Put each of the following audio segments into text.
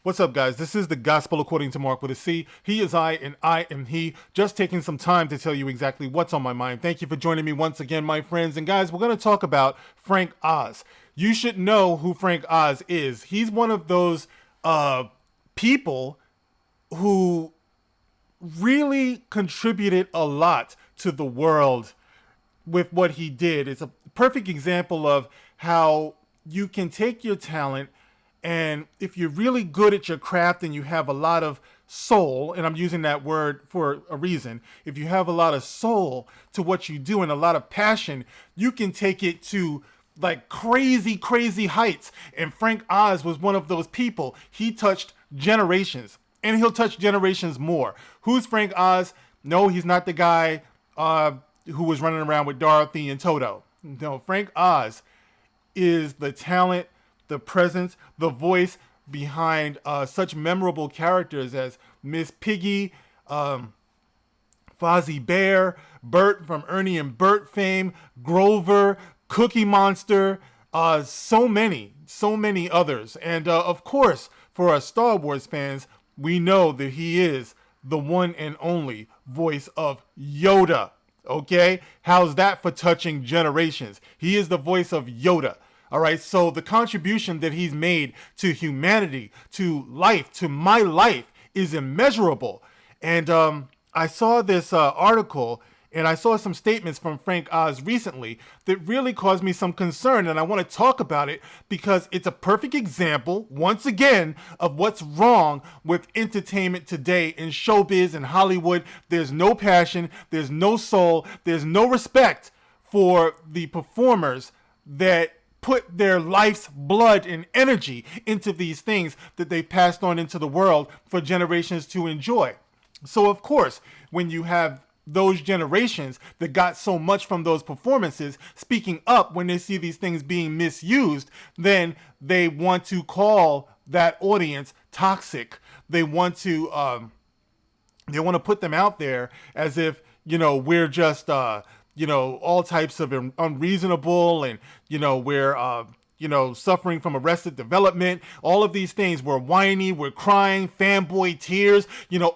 What's up, guys? This is the Gospel According to Mark with a C. He is I, and I am he. Just taking some time to tell you exactly what's on my mind. Thank you for joining me once again, my friends. And guys, we're going to talk about Frank Oz. You should know who Frank Oz is. He's one of those people who really contributed a lot to the world with what he did. It's a perfect example of how you can take your talent, and if you're really good at your craft and you have a lot of soul, and I'm using that word for a reason, if you have a lot of soul to what you do and a lot of passion, you can take it to like crazy, crazy heights. And Frank Oz was one of those people. He touched generations, and he'll touch generations more. Who's Frank Oz? No, he's not the guy who was running around with Dorothy and Toto. No, Frank Oz is the talent, the presence, the voice behind such memorable characters as Miss Piggy, Fozzie Bear, Bert from Ernie and Bert fame, Grover, Cookie Monster, so many others. And of course, for our Star Wars fans, we know that he is the one and only voice of Yoda. Okay? How's that for touching generations? He is the voice of Yoda. All right, so the contribution that he's made to humanity, to life, to my life, is immeasurable. And I saw this article, and I saw some statements from Frank Oz recently that really caused me some concern, and I want to talk about it because it's a perfect example, once again, of what's wrong with entertainment today in showbiz and Hollywood. There's no passion, there's no soul, there's no respect for the performers that put their life's blood and energy into these things that they've passed on into the world for generations to enjoy. So of course, when you have those generations that got so much from those performances speaking up when they see these things being misused, then they want to call that audience toxic. They want to put them out there as if, we're just all types of unreasonable, and we're suffering from arrested development. All of these things, we're whiny, we're crying, fanboy tears,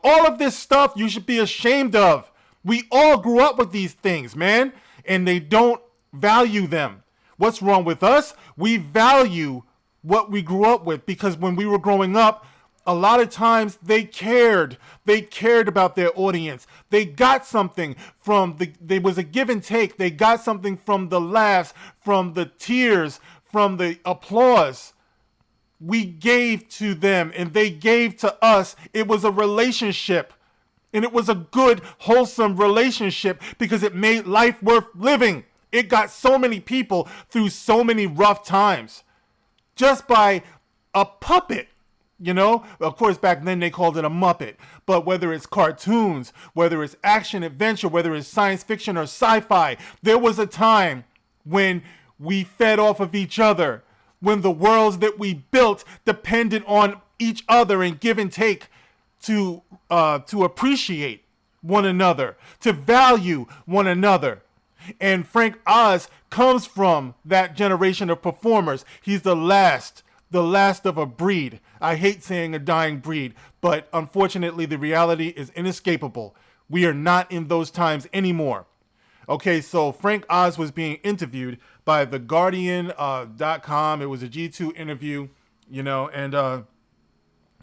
all of this stuff you should be ashamed of. We all grew up with these things, man, and they don't value them. What's wrong with us? We value what we grew up with, because when we were growing up, a lot of times they cared about their audience. They got something from there was a give and take. They got something from the laughs, from the tears, from the applause. We gave to them and they gave to us. It was a relationship, and it was a good, wholesome relationship because it made life worth living. It got so many people through so many rough times just by a puppet. Of course, back then they called it a Muppet. But whether it's cartoons, whether it's action adventure, whether it's science fiction or sci-fi, there was a time when we fed off of each other, when the worlds that we built depended on each other and give and take to appreciate one another, to value one another. And Frank Oz comes from that generation of performers. He's the last of a breed. I hate saying a dying breed, but unfortunately the reality is inescapable. We are not in those times anymore. Okay, so Frank Oz was being interviewed by The Guardian.com. It was a G2 interview, and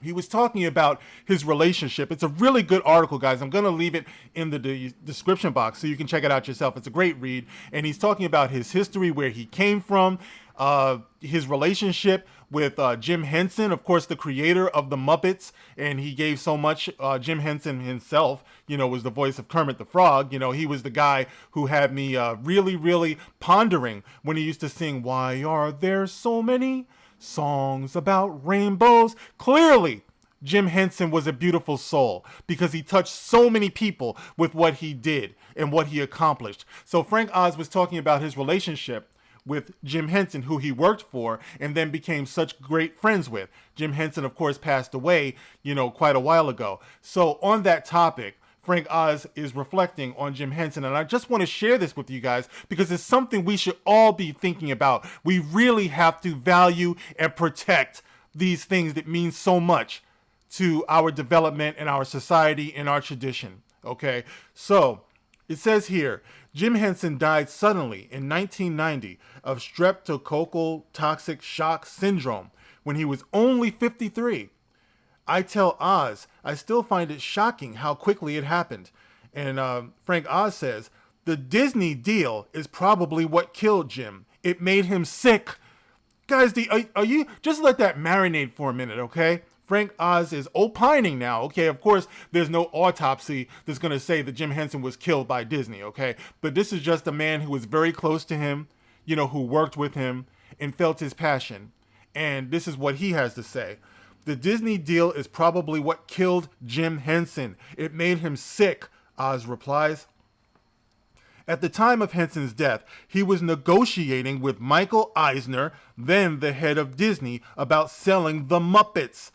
he was talking about his relationship. It's a really good article, guys. I'm going to leave it in the description box so you can check it out yourself. It's a great read. And he's talking about his history, where he came from, his relationship with Jim Henson, of course, the creator of the Muppets. And he gave so much. Jim Henson himself, was the voice of Kermit the Frog. He was the guy who had me really, really pondering when he used to sing, "Why are there so many songs about rainbows?" Clearly, Jim Henson was a beautiful soul because he touched so many people with what he did and what he accomplished. So Frank Oz was talking about his relationship with Jim Henson, who he worked for and then became such great friends with. Jim Henson, of course, passed away, quite a while ago. So on that topic, Frank Oz is reflecting on Jim Henson, and I just want to share this with you guys because it's something we should all be thinking about. We really have to value and protect these things that mean so much to our development and our society and our tradition. Okay, so it says here, Jim Henson died suddenly in 1990 of streptococcal toxic shock syndrome when he was only 53. I tell Oz, I still find it shocking how quickly it happened. And Frank Oz says, the Disney deal is probably what killed Jim. It made him sick. Guys, are you just let that marinate for a minute, okay? Frank Oz is opining now, okay? Of course, there's no autopsy that's going to say that Jim Henson was killed by Disney, okay? But this is just a man who was very close to him, you know, who worked with him and felt his passion. And this is what he has to say. The Disney deal is probably what killed Jim Henson. It made him sick, Oz replies. At the time of Henson's death, he was negotiating with Michael Eisner, then the head of Disney, about selling the Muppets.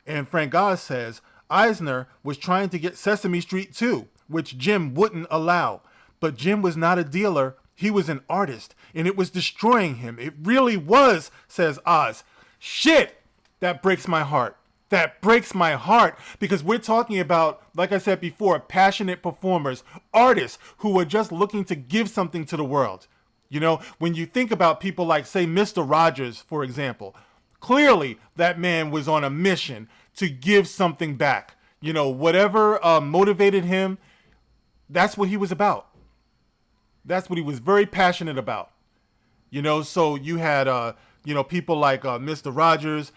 And Frank Oz says, Eisner was trying to get Sesame Street too, which Jim wouldn't allow. But Jim was not a dealer, he was an artist, and it was destroying him. It really was, says Oz. Shit! That breaks my heart. That breaks my heart, because we're talking about, like I said before, passionate performers, artists who are just looking to give something to the world. You know, when you think about people like, say, Mr. Rogers, for example, clearly that man was on a mission to give something back. You know, whatever motivated him, that's what he was about. That's what he was very passionate about. You know, so you had, people like Mr. Rogers.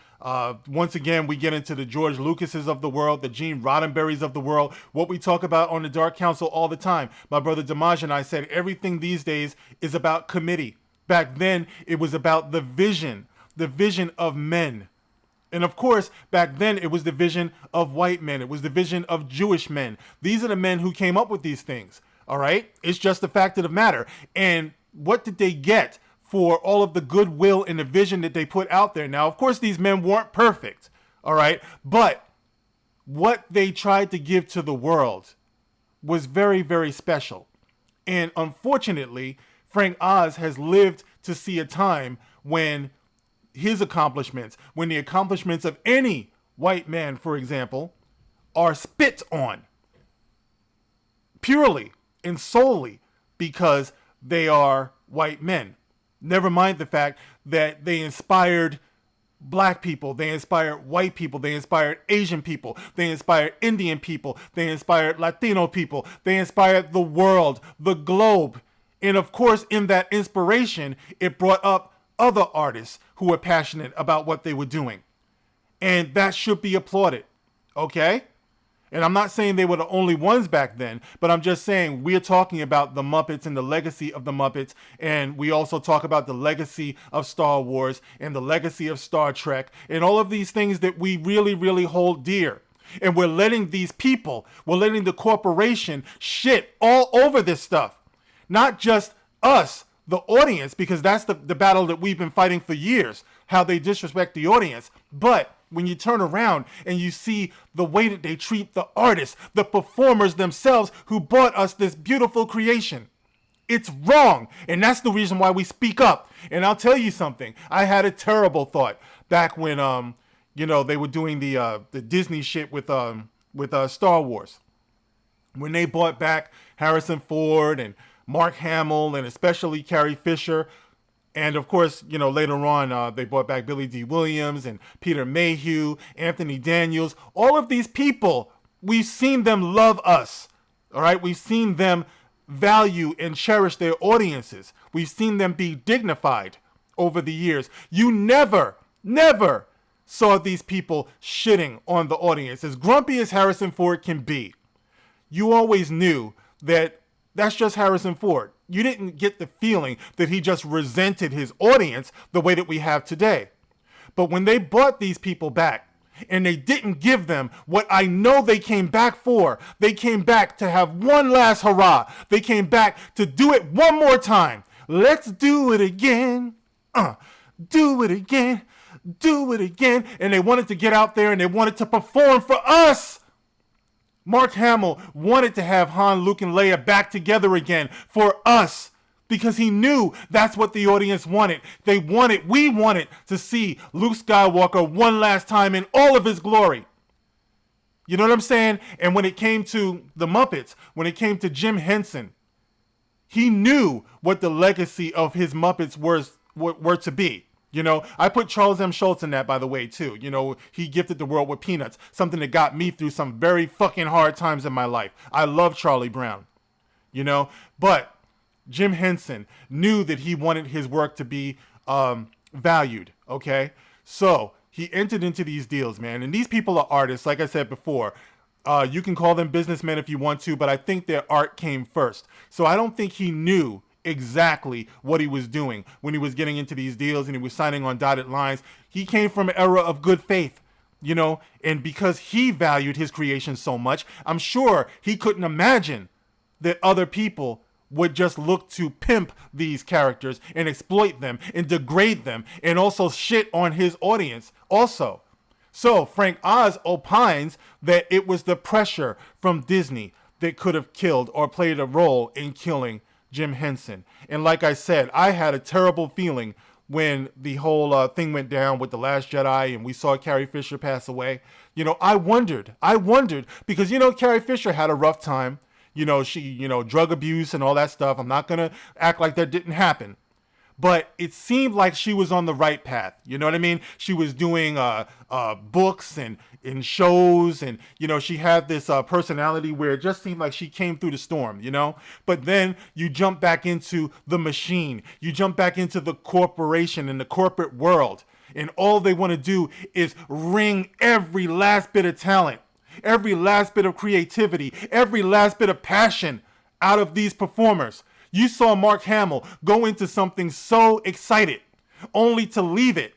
Once again, we get into the George Lucases of the world, the Gene Roddenberrys of the world, what we talk about on the Dark Council all the time. My brother Damaj and I said everything these days is about committee. Back then, it was about the vision of men. And of course, back then, it was the vision of white men. It was the vision of Jewish men. These are the men who came up with these things. All right? It's just the fact of the matter. And what did they get for all of the goodwill and the vision that they put out there? Now, of course, these men weren't perfect. All right? But what they tried to give to the world was very, very special. And unfortunately, Frank Oz has lived to see a time when his accomplishments, when the accomplishments of any white man, for example, are spit on purely and solely because they are white men. Never mind the fact that they inspired black people, they inspired white people, they inspired Asian people, they inspired Indian people, they inspired Latino people, they inspired the world, the globe. And of course, in that inspiration, it brought up other artists who were passionate about what they were doing. And that should be applauded, okay? And I'm not saying they were the only ones back then, but I'm just saying we're talking about the Muppets and the legacy of the Muppets, and we also talk about the legacy of Star Wars and the legacy of Star Trek and all of these things that we really, really hold dear. And we're letting these people, we're letting the corporation shit all over this stuff. Not just us, the audience, because that's the battle that we've been fighting for years, how they disrespect the audience. But when you turn around and you see the way that they treat the artists, the performers themselves who brought us this beautiful creation, it's wrong. And that's the reason why we speak up. And I'll tell you something. I had a terrible thought back when, they were doing the Disney shit with Star Wars. When they brought back Harrison Ford and Mark Hamill and especially Carrie Fisher. And of course, later on, they brought back Billy D. Williams and Peter Mayhew, Anthony Daniels. All of these people, we've seen them love us. All right. We've seen them value and cherish their audiences. We've seen them be dignified over the years. You never saw these people shitting on the audience. As grumpy as Harrison Ford can be, you always knew that that's just Harrison Ford. You didn't get the feeling that he just resented his audience the way that we have today. But when they brought these people back and they didn't give them what I know they came back for, they came back to have one last hurrah. They came back to do it one more time. Let's do it again. Do it again. Do it again. And they wanted to get out there and they wanted to perform for us. Mark Hamill wanted to have Han, Luke, and Leia back together again for us. because he knew that's what the audience wanted. We wanted to see Luke Skywalker one last time in all of his glory. You know what I'm saying? And when it came to the Muppets, when it came to Jim Henson, he knew what the legacy of his Muppets were to be. You know, I put Charles M. Schultz in that, by the way, too. You know, he gifted the world with peanuts, something that got me through some very fucking hard times in my life. I love Charlie Brown, you know, but Jim Henson knew that he wanted his work to be valued, okay? So he entered into these deals, man. And these people are artists, like I said before. You can call them businessmen if you want to, but I think their art came first. So I don't think he knew exactly what he was doing when he was getting into these deals and he was signing on dotted lines. He came from an era of good faith, you know, and because he valued his creation so much, I'm sure he couldn't imagine that other people would just look to pimp these characters and exploit them and degrade them and also shit on his audience also. So Frank Oz opines that it was the pressure from Disney that could have killed or played a role in killing Jim Henson. And like I said, I had a terrible feeling when the whole thing went down with The Last Jedi and we saw Carrie Fisher pass away. You know, I wondered because, you know, Carrie Fisher had a rough time. You know, she, you know, drug abuse and all that stuff. I'm not going to act like that didn't happen. But it seemed like she was on the right path. You know what I mean? She was doing books and shows. And, you know, she had this personality where it just seemed like she came through the storm, you know? But then you jump back into the machine. You jump back into the corporation and the corporate world. And all they want to do is wring every last bit of talent, every last bit of creativity, every last bit of passion out of these performers. You saw Mark Hamill go into something so excited, only to leave it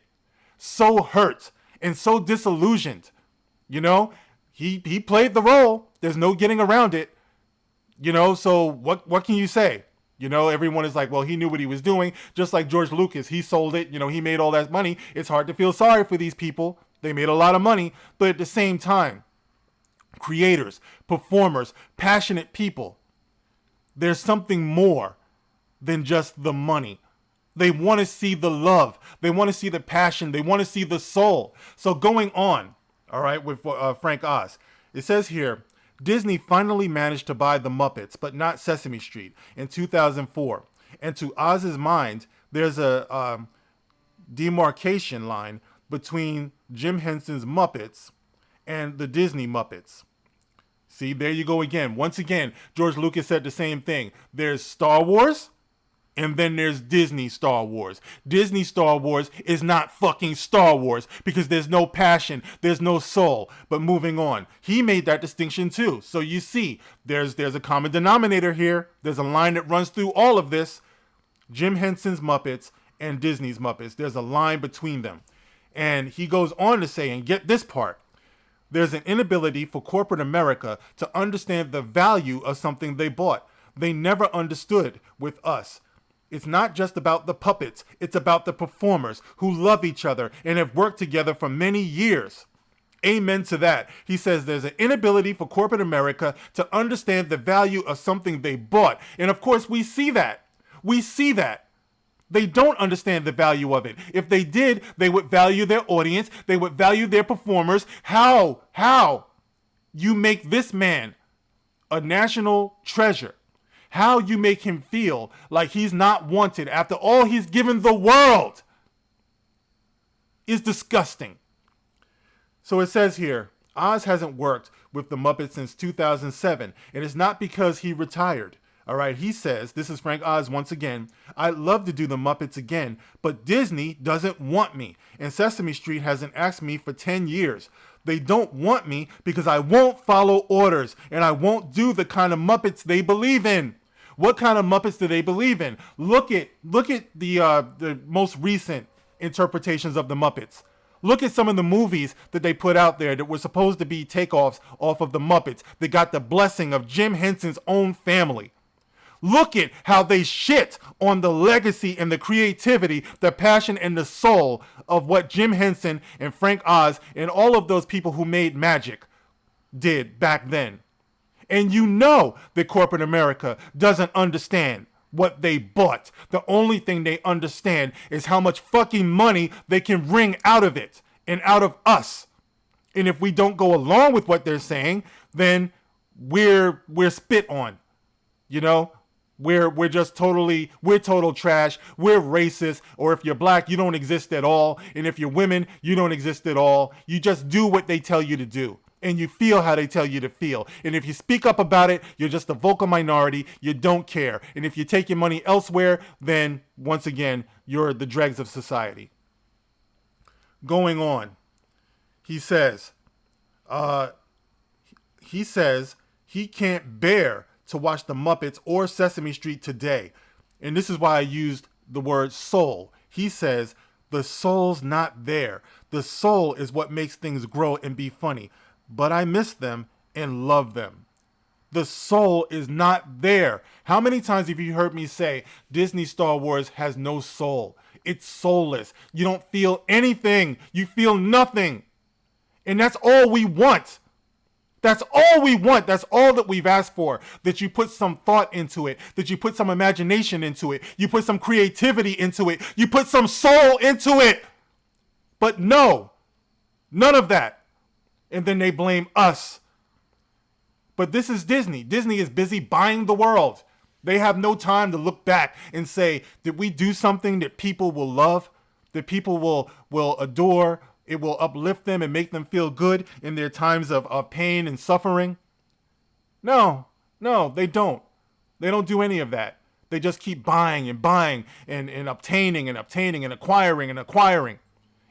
so hurt and so disillusioned. You know, he played the role. There's no getting around it. You know, so what can you say? You know, everyone is like, well, he knew what he was doing. Just like George Lucas, he sold it. You know, he made all that money. It's hard to feel sorry for these people. They made a lot of money, but at the same time, creators, performers, passionate people, there's something more than just the money. They want to see the love. They want to see the passion. They want to see the soul. So going on, all right, with Frank Oz, it says here, Disney finally managed to buy the Muppets, but not Sesame Street, in 2004. And to Oz's mind, there's a demarcation line between Jim Henson's Muppets and the Disney Muppets. See, there you go again. Once again, George Lucas said the same thing. There's Star Wars, and then there's Disney Star Wars. Disney Star Wars is not fucking Star Wars because there's no passion, there's no soul. But moving on, he made that distinction too. So you see, there's a common denominator here. There's a line that runs through all of this. Jim Henson's Muppets and Disney's Muppets. There's a line between them. And he goes on to say, and get this part, there's an inability for corporate America to understand the value of something they bought. They never understood with us. It's not just about the puppets. It's about the performers who love each other and have worked together for many years. Amen to that. He says there's an inability for corporate America to understand the value of something they bought. And of course, we see that. We see that. They don't understand the value of it. If they did, they would value their audience. They would value their performers. How you make this man a national treasure. How you make him feel like he's not wanted after all he's given the world is disgusting. So it says here, Oz hasn't worked with the Muppets since 2007, and it's not because he retired. All right, he says, this is Frank Oz once again, I'd love to do the Muppets again, but Disney doesn't want me, and Sesame Street hasn't asked me for 10 years. They don't want me because I won't follow orders, and I won't do the kind of Muppets they believe in. What kind of Muppets do they believe in? Look at the most recent interpretations of the Muppets. Look at some of the movies that they put out there that were supposed to be takeoffs off of the Muppets that got the blessing of Jim Henson's own family. Look at how they shit on the legacy and the creativity, the passion and the soul of what Jim Henson and Frank Oz and all of those people who made magic did back then. And you know that corporate America doesn't understand what they bought. The only thing they understand is how much fucking money they can wring out of it and out of us. And if we don't go along with what they're saying, then we're spit on. You know? We're just we're total trash. We're racist. Or if you're black, you don't exist at all. And if you're women, you don't exist at all. You just do what they tell you to do. And you feel how they tell you to feel. And if you speak up about it, you're just a vocal minority. You don't care. And if you take your money elsewhere, then once again, you're the dregs of society. Going on, he says he can't bear to watch the Muppets or Sesame Street today. And this is why I used the word soul. He says the soul's not there. The soul is what makes things grow and be funny. But I miss them and love them. The soul is not there. How many times have you heard me say Disney Star Wars has no soul? It's soulless. You don't feel anything. You feel nothing. And that's all we want. That's all we want. That's all that we've asked for. That you put some thought into it. That you put some imagination into it. You put some creativity into it. You put some soul into it. But no, none of that. And then they blame us. But this is Disney. Disney is busy buying the world. They have no time to look back and say, did we do something that people will love? That people will adore? It will uplift them and make them feel good in their times of pain and suffering? No, they don't. They don't do any of that. They just keep buying and buying and obtaining and obtaining and acquiring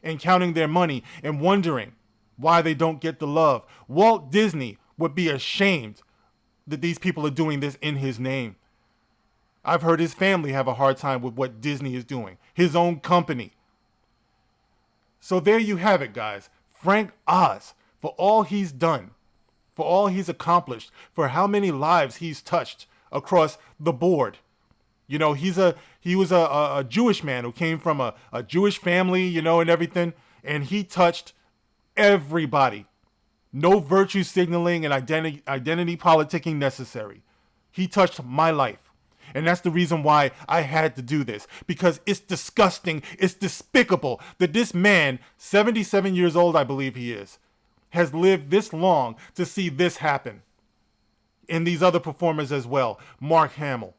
and counting their money and wondering why they don't get the love. Walt Disney would be ashamed that these people are doing this in his name. I've heard his family have a hard time with what Disney is doing. His own company. So there you have it, guys. Frank Oz, for all he's done, for all he's accomplished, for how many lives he's touched across the board. You know, he was a Jewish man who came from a Jewish family, you know, and everything. And he touched everybody. No virtue signaling and identity politicking necessary. He touched my life. And that's the reason why I had to do this. Because it's disgusting. It's despicable that this man, 77 years old, I believe he is, has lived this long to see this happen. And these other performers as well. Mark Hamill.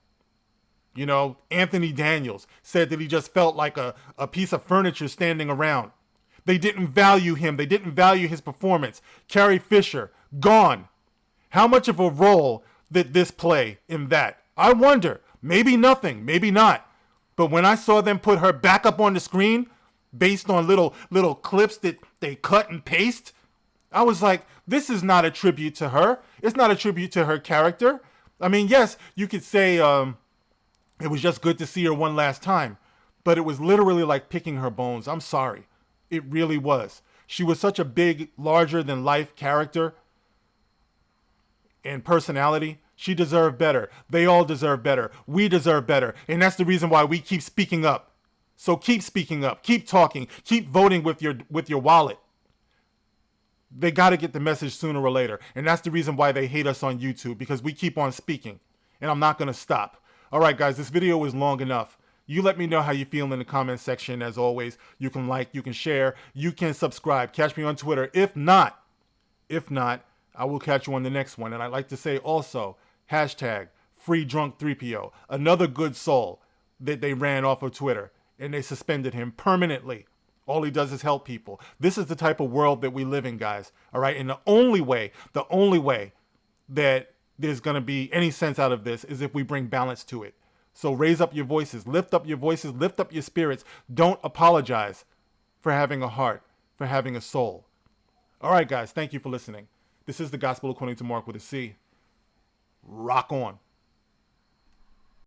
You know, Anthony Daniels said that he just felt like a piece of furniture standing around. They didn't value him. They didn't value his performance. Carrie Fisher, gone. How much of a role did this play in that? I wonder. Maybe nothing. Maybe not. But when I saw them put her back up on the screen, based on little clips that they cut and paste, I was like, this is not a tribute to her. It's not a tribute to her character. I mean, yes, you could say it was just good to see her one last time. But it was literally like picking her bones. I'm sorry. It really was. She was such a big, larger-than-life character and personality. She deserved better. They all deserve better. We deserve better. And that's the reason why we keep speaking up. So keep speaking up. Keep talking. Keep voting with your wallet. They got to get the message sooner or later. And that's the reason why they hate us on YouTube, because we keep on speaking. And I'm not going to stop. All right, guys, this video was long enough. You let me know how you feel in the comment section. As always, you can like, you can share, you can subscribe. Catch me on Twitter. If not, I will catch you on the next one. And I'd like to say also, hashtag FreeDrunk3PO, another good soul that they ran off of Twitter, and they suspended him permanently. All he does is help people. This is the type of world that we live in, guys. All right. And the only way that there's going to be any sense out of this is if we bring balance to it. So raise up your voices, lift up your voices, lift up your spirits. Don't apologize for having a heart, for having a soul. All right, guys, thank you for listening. This is the Gospel According to Mark with a C. Rock on.